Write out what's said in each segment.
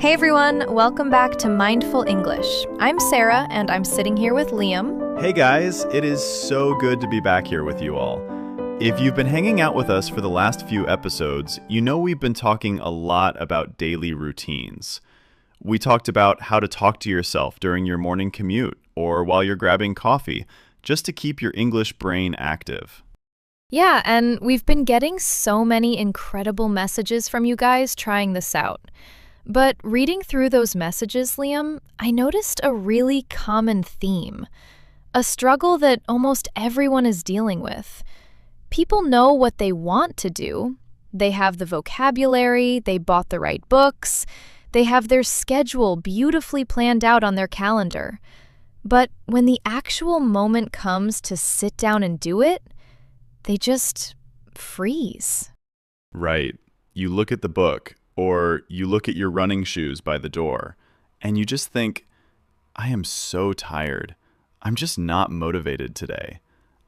Hey everyone, welcome back to Mindful English. I'm Sarah, and I'm sitting here with Liam. Hey guys, it is so good to be back here with you all. If you've been hanging out with us for the last few episodes, you know we've been talking a lot about daily routines. We talked about how to talk to yourself during your morning commute or while you're grabbing coffee, just to keep your English brain active. Yeah, and we've been getting so many incredible messages from you guys trying this out. But reading through those messages, Liam, I noticed a really common theme. A struggle that almost everyone is dealing with. People know what they want to do. They have the vocabulary, they bought the right books, they have their schedule beautifully planned out on their calendar. But when the actual moment comes to sit down and do it, they just freeze. Right. You look at the book, or you look at your running shoes by the door, and you just think, I am so tired. I'm just not motivated today.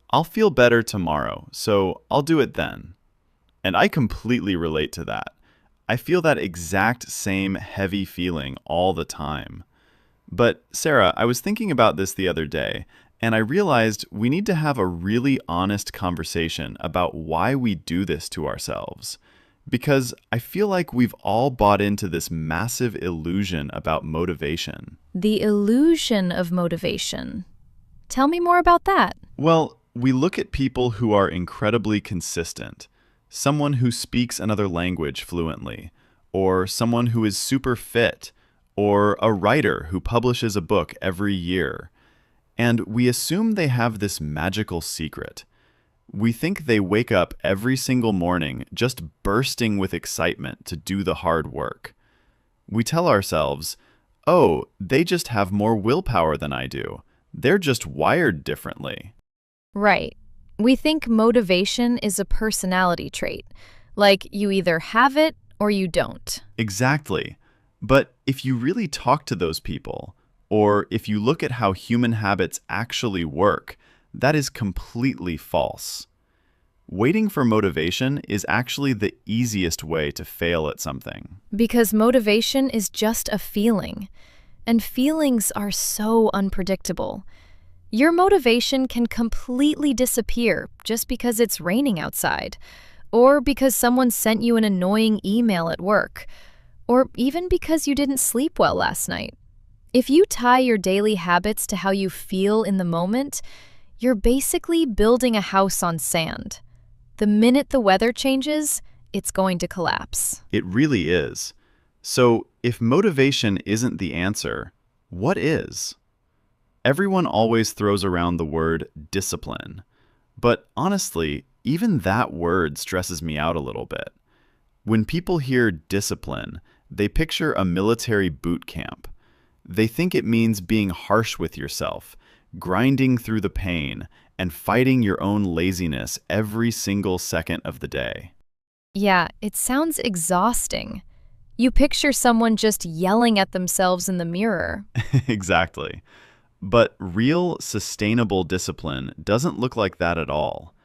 I'll feel better tomorrow, so I'll do it then. And I completely relate to that. I feel that exact same heavy feeling all the time. But Sarah, I was thinking about this the other day, and I realized we need to have a really honest conversation about why we do this to ourselves. Because I feel like we've all bought into this massive illusion about motivation. The illusion of motivation. Tell me more about that. Well, we look at people who are incredibly consistent. Someone who speaks another language fluently, or someone who is super fit, or a writer who publishes a book every year. And we assume they have this magical secret. We think they wake up every single morning just bursting with excitement to do the hard work. We tell ourselves, oh, they just have more willpower than I do. They're just wired differently. Right. We think motivation is a personality trait. Like you either have it or you don't. Exactly. But if you really talk to those people, or if you look at how human habits actually work, that is completely false. Waiting for motivation is actually the easiest way to fail at something. Because motivation is just a feeling, and feelings are so unpredictable. Your motivation can completely disappear just because it's raining outside, or because someone sent you an annoying email at work, or even because you didn't sleep well last night. If you tie your daily habits to how you feel in the moment, you're basically building a house on sand. The minute the weather changes, it's going to collapse. It really is. So, if motivation isn't the answer, what is? Everyone always throws around the word discipline. But honestly, even that word stresses me out a little bit. When people hear discipline, they picture a military boot camp. They think it means being harsh with yourself, grinding through the pain, and fighting your own laziness every single second of the day. Yeah, it sounds exhausting. You picture someone just yelling at themselves in the mirror. Exactly. But real, sustainable discipline doesn't look like that at all.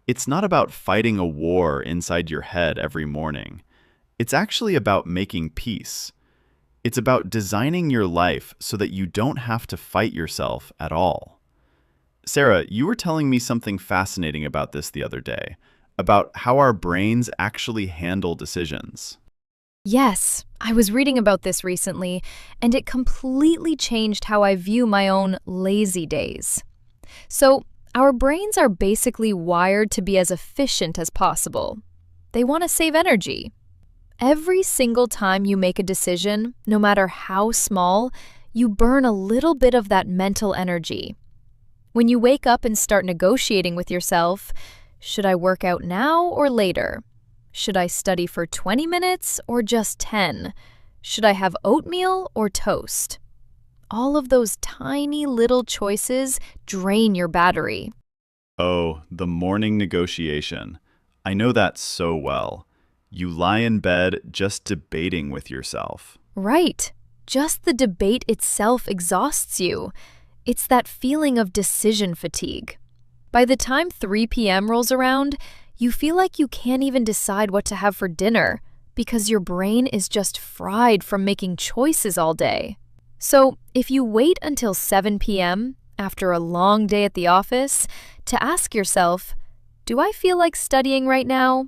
It's not about fighting a war inside your head every morning. It's actually about making peace. It's about designing your life so that you don't have to fight yourself at all. Sarah, you were telling me something fascinating about this the other day, about how our brains actually handle decisions. Yes, I was reading about this recently, and it completely changed how I view my own lazy days. So, our brains are basically wired to be as efficient as possible. They want to save energy. Every single time you make a decision, no matter how small, you burn a little bit of that mental energy. When you wake up and start negotiating with yourself, should I work out now or later? Should I study for 20 minutes or just 10? Should I have oatmeal or toast? All of those tiny little choices drain your battery. Oh, the morning negotiation. I know that so well. You lie in bed just debating with yourself. Right. Just the debate itself exhausts you. It's that feeling of decision fatigue. By the time 3 p.m. rolls around, you feel like you can't even decide what to have for dinner because your brain is just fried from making choices all day. So, if you wait until 7 p.m. after a long day at the office to ask yourself, do I feel like studying right now?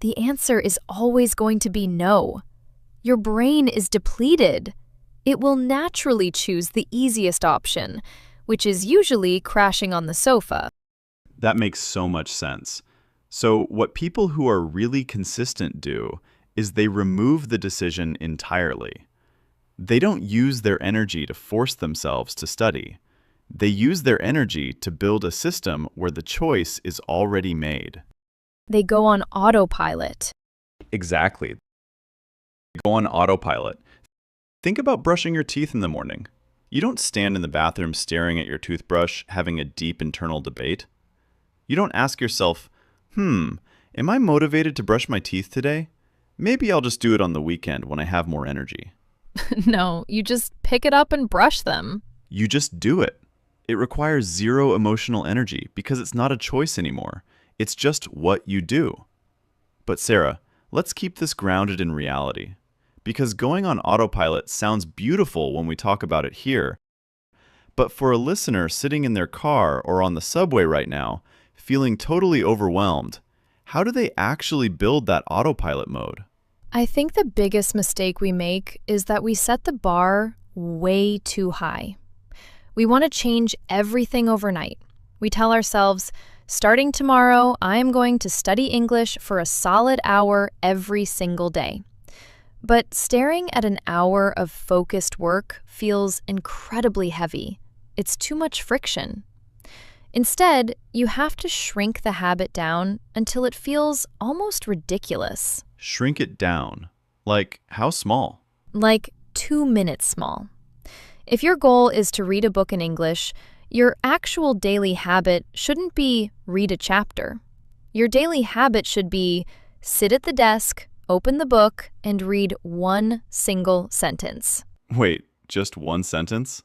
The answer is always going to be no. Your brain is depleted. It will naturally choose the easiest option, which is usually crashing on the sofa. That makes so much sense. So what people who are really consistent do is they remove the decision entirely. They don't use their energy to force themselves to study. They use their energy to build a system where the choice is already made. They go on autopilot. Exactly. They go on autopilot. Think about brushing your teeth in the morning. You don't stand in the bathroom staring at your toothbrush, having a deep internal debate. You don't ask yourself, am I motivated to brush my teeth today? Maybe I'll just do it on the weekend when I have more energy. No, you just pick it up and brush them. You just do it. It requires zero emotional energy because it's not a choice anymore. It's just what you do. But Sarah, let's keep this grounded in reality. Because going on autopilot sounds beautiful when we talk about it here. But for a listener sitting in their car or on the subway right now, feeling totally overwhelmed, how do they actually build that autopilot mode? I think the biggest mistake we make is that we set the bar way too high. We want to change everything overnight. We tell ourselves, starting tomorrow, I am going to study English for a solid hour every single day. But staring at an hour of focused work feels incredibly heavy. It's too much friction. Instead, you have to shrink the habit down until it feels almost ridiculous. Shrink it down. Like how small? Like 2 minutes small. If your goal is to read a book in English, your actual daily habit shouldn't be read a chapter. Your daily habit should be sit at the desk, open the book, and read one single sentence. Wait, just one sentence?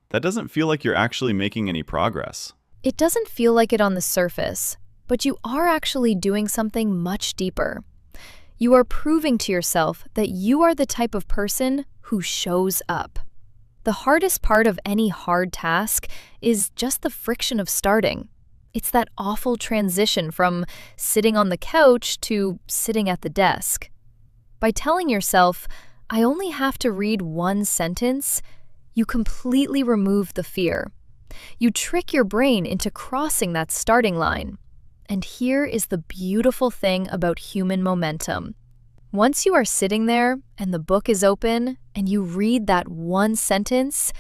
That doesn't feel like you're actually making any progress. It doesn't feel like it on the surface, but you are actually doing something much deeper. You are proving to yourself that you are the type of person who shows up. The hardest part of any hard task is just the friction of starting. It's that awful transition from sitting on the couch to sitting at the desk. By telling yourself, I only have to read one sentence, you completely remove the fear. You trick your brain into crossing that starting line. And here is the beautiful thing about human momentum. Once you are sitting there and the book is open and you read that one sentence,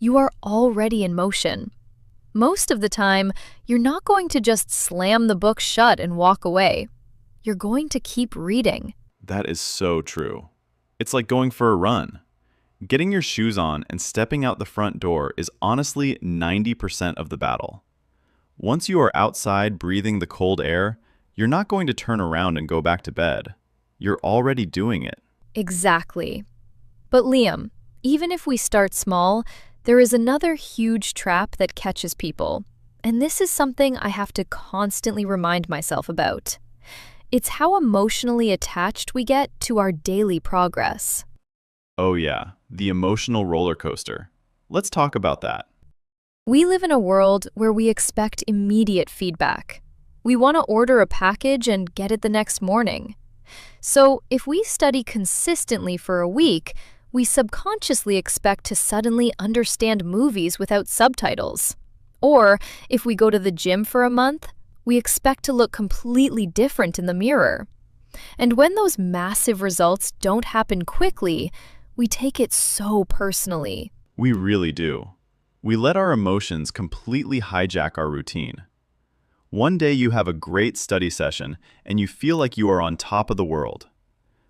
you are already in motion. Most of the time, you're not going to just slam the book shut and walk away. You're going to keep reading. That is so true. It's like going for a run. Getting your shoes on and stepping out the front door is honestly 90% of the battle. Once you are outside breathing the cold air, you're not going to turn around and go back to bed. You're already doing it. Exactly. But Liam, even if we start small, there is another huge trap that catches people. And this is something I have to constantly remind myself about. It's how emotionally attached we get to our daily progress. Oh yeah, the emotional roller coaster. Let's talk about that. We live in a world where we expect immediate feedback. We want to order a package and get it the next morning. So if we study consistently for a week, we subconsciously expect to suddenly understand movies without subtitles. Or if we go to the gym for a month, we expect to look completely different in the mirror. And when those massive results don't happen quickly, we take it so personally. We really do. We let our emotions completely hijack our routine. One day you have a great study session and you feel like you are on top of the world.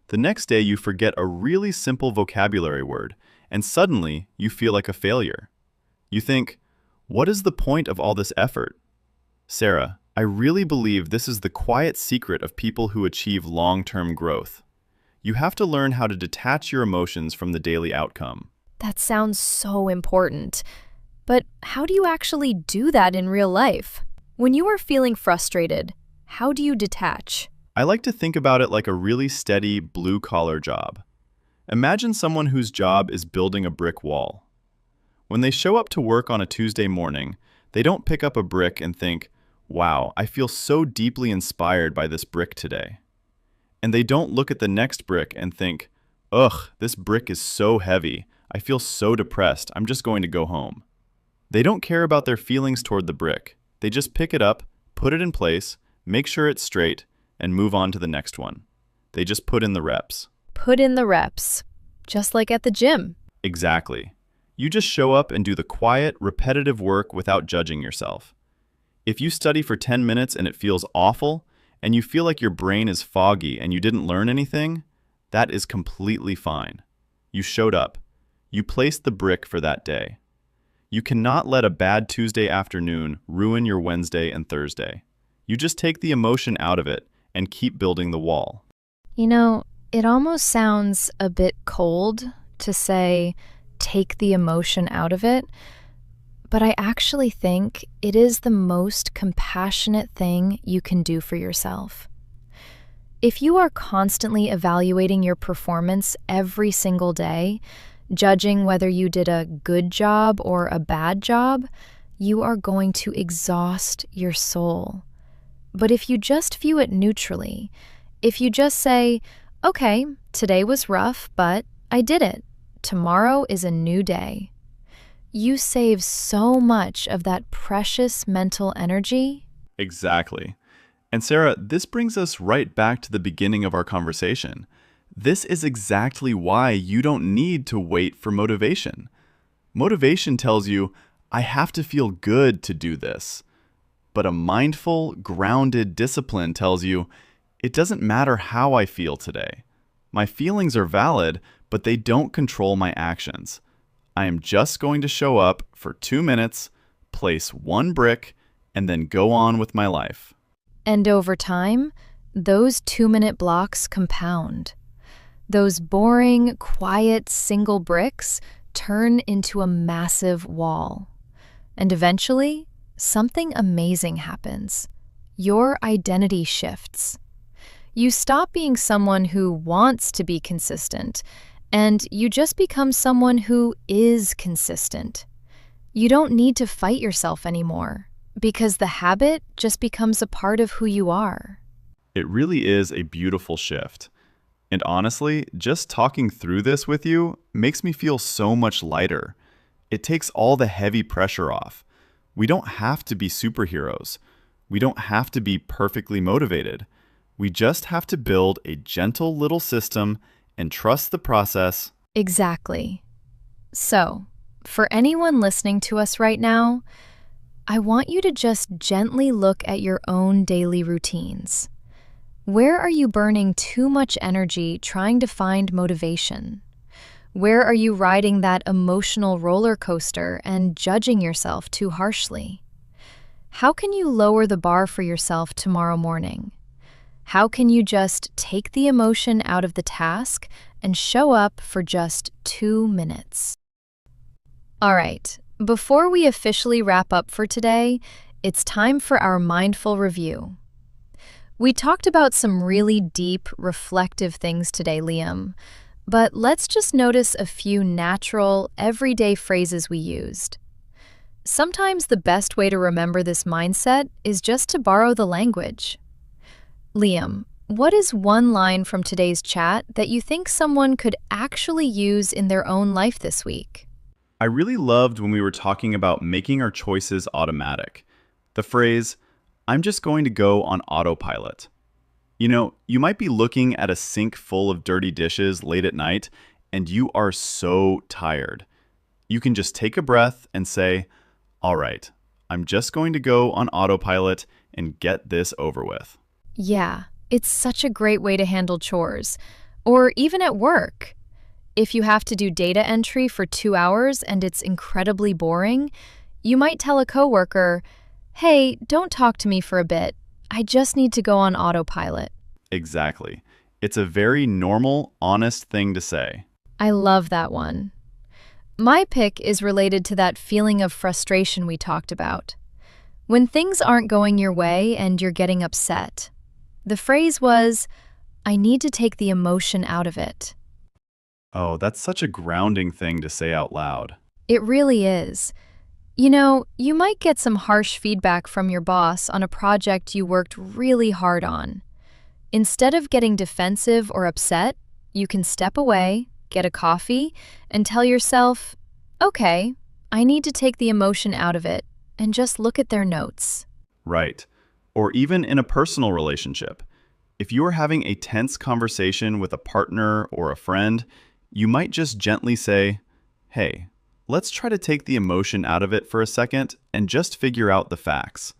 The next day you forget a really simple vocabulary word and suddenly you feel like a failure. You think, what is the point of all this effort? Sarah, I really believe this is the quiet secret of people who achieve long-term growth. You have to learn how to detach your emotions from the daily outcome. That sounds so important. But how do you actually do that in real life? When you are feeling frustrated, how do you detach? I like to think about it like a really steady blue-collar job. Imagine someone whose job is building a brick wall. When they show up to work on a Tuesday morning, they don't pick up a brick and think, wow, I feel so deeply inspired by this brick today. And they don't look at the next brick and think, ugh, this brick is so heavy. I feel so depressed. I'm just going to go home. They don't care about their feelings toward the brick. They just pick it up, put it in place, make sure it's straight, and move on to the next one. They just put in the reps. Put in the reps, just like at the gym. Exactly. You just show up and do the quiet, repetitive work without judging yourself. If you study for 10 minutes and it feels awful, and you feel like your brain is foggy and you didn't learn anything, that is completely fine. You showed up. You placed the brick for that day. You cannot let a bad Tuesday afternoon ruin your Wednesday and Thursday. You just take the emotion out of it and keep building the wall. You know, it almost sounds a bit cold to say, take the emotion out of it, but I actually think it is the most compassionate thing you can do for yourself. If you are constantly evaluating your performance every single day, judging whether you did a good job or a bad job, you are going to exhaust your soul. But if you just view it neutrally, if you just say, okay, today was rough, but I did it. Tomorrow is a new day. You save so much of that precious mental energy. Exactly. And Sarah, this brings us right back to the beginning of our conversation. This is exactly why you don't need to wait for motivation. Motivation tells you, I have to feel good to do this. But a mindful, grounded discipline tells you, it doesn't matter how I feel today. My feelings are valid, but they don't control my actions. I am just going to show up for 2 minutes, place one brick, and then go on with my life. And over time, those 2-minute blocks compound. Those boring, quiet, single bricks turn into a massive wall. And eventually, something amazing happens. Your identity shifts. You stop being someone who wants to be consistent, and you just become someone who is consistent. You don't need to fight yourself anymore, because the habit just becomes a part of who you are. It really is a beautiful shift. And honestly, just talking through this with you makes me feel so much lighter. It takes all the heavy pressure off. We don't have to be superheroes. We don't have to be perfectly motivated. We just have to build a gentle little system and trust the process. Exactly. So, for anyone listening to us right now, I want you to just gently look at your own daily routines. Where are you burning too much energy trying to find motivation? Where are you riding that emotional roller coaster and judging yourself too harshly? How can you lower the bar for yourself tomorrow morning? How can you just take the emotion out of the task and show up for just 2 minutes? All right, before we officially wrap up for today, it's time for our mindful review. We talked about some really deep, reflective things today, Liam, but let's just notice a few natural, everyday phrases we used. Sometimes the best way to remember this mindset is just to borrow the language. Liam, what is one line from today's chat that you think someone could actually use in their own life this week? I really loved when we were talking about making our choices automatic. The phrase, I'm just going to go on autopilot. You know, you might be looking at a sink full of dirty dishes late at night, and you are so tired. You can just take a breath and say, all right, I'm just going to go on autopilot and get this over with. Yeah, it's such a great way to handle chores, or even at work. If you have to do data entry for 2 hours and it's incredibly boring, you might tell a coworker, hey, don't talk to me for a bit. I just need to go on autopilot. Exactly. It's a very normal, honest thing to say. I love that one. My pick is related to that feeling of frustration we talked about. When things aren't going your way and you're getting upset, The phrase was, I need to take the emotion out of it. Oh, that's such a grounding thing to say out loud. It really is. You know, you might get some harsh feedback from your boss on a project you worked really hard on. Instead of getting defensive or upset, you can step away, get a coffee, and tell yourself, okay, I need to take the emotion out of it, and just look at their notes. Right. Or even in a personal relationship. If you are having a tense conversation with a partner or a friend, you might just gently say, hey, let's try to take the emotion out of it for a second and just figure out the facts.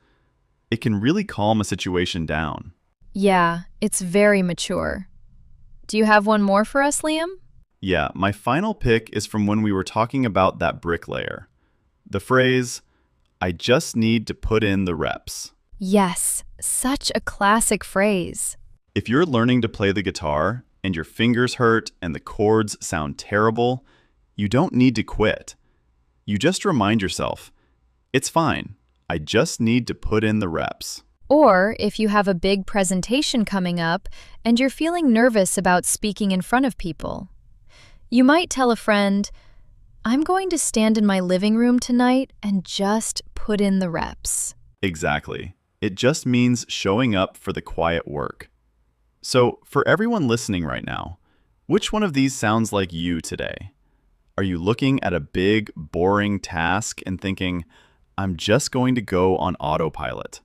It can really calm a situation down. Yeah, it's very mature. Do you have one more for us, Liam? Yeah, my final pick is from when we were talking about that bricklayer. The phrase, I just need to put in the reps. Yes, such a classic phrase. If you're learning to play the guitar and your fingers hurt and the chords sound terrible, you don't need to quit. You just remind yourself, it's fine. I just need to put in the reps. Or if you have a big presentation coming up and you're feeling nervous about speaking in front of people, you might tell a friend, I'm going to stand in my living room tonight and just put in the reps. Exactly. It just means showing up for the quiet work. So, for everyone listening right now, which one of these sounds like you today? Are you looking at a big, boring task and thinking, I'm just going to go on autopilot?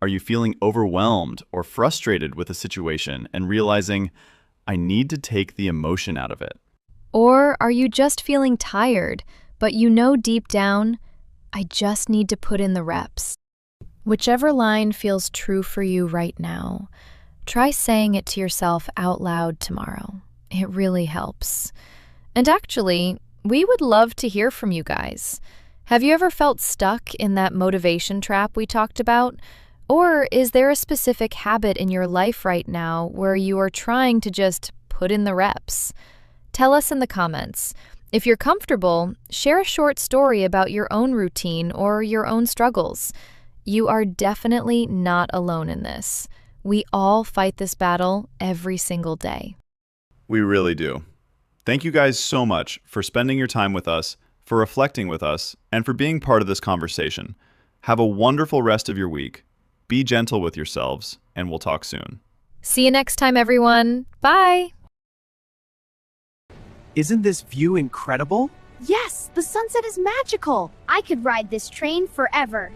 Are you feeling overwhelmed or frustrated with a situation and realizing, I need to take the emotion out of it? Or are you just feeling tired, but you know deep down, I just need to put in the reps? Whichever line feels true for you right now, try saying it to yourself out loud tomorrow. It really helps. And actually, we would love to hear from you guys. Have you ever felt stuck in that motivation trap we talked about? Or is there a specific habit in your life right now where you are trying to just put in the reps? Tell us in the comments. If you're comfortable, share a short story about your own routine or your own struggles. You are definitely not alone in this. We all fight this battle every single day. We really do. Thank you guys so much for spending your time with us, for reflecting with us, and for being part of this conversation. Have a wonderful rest of your week. Be gentle with yourselves, and we'll talk soon. See you next time, everyone. Bye. Isn't this view incredible? Yes, the sunset is magical. I could ride this train forever.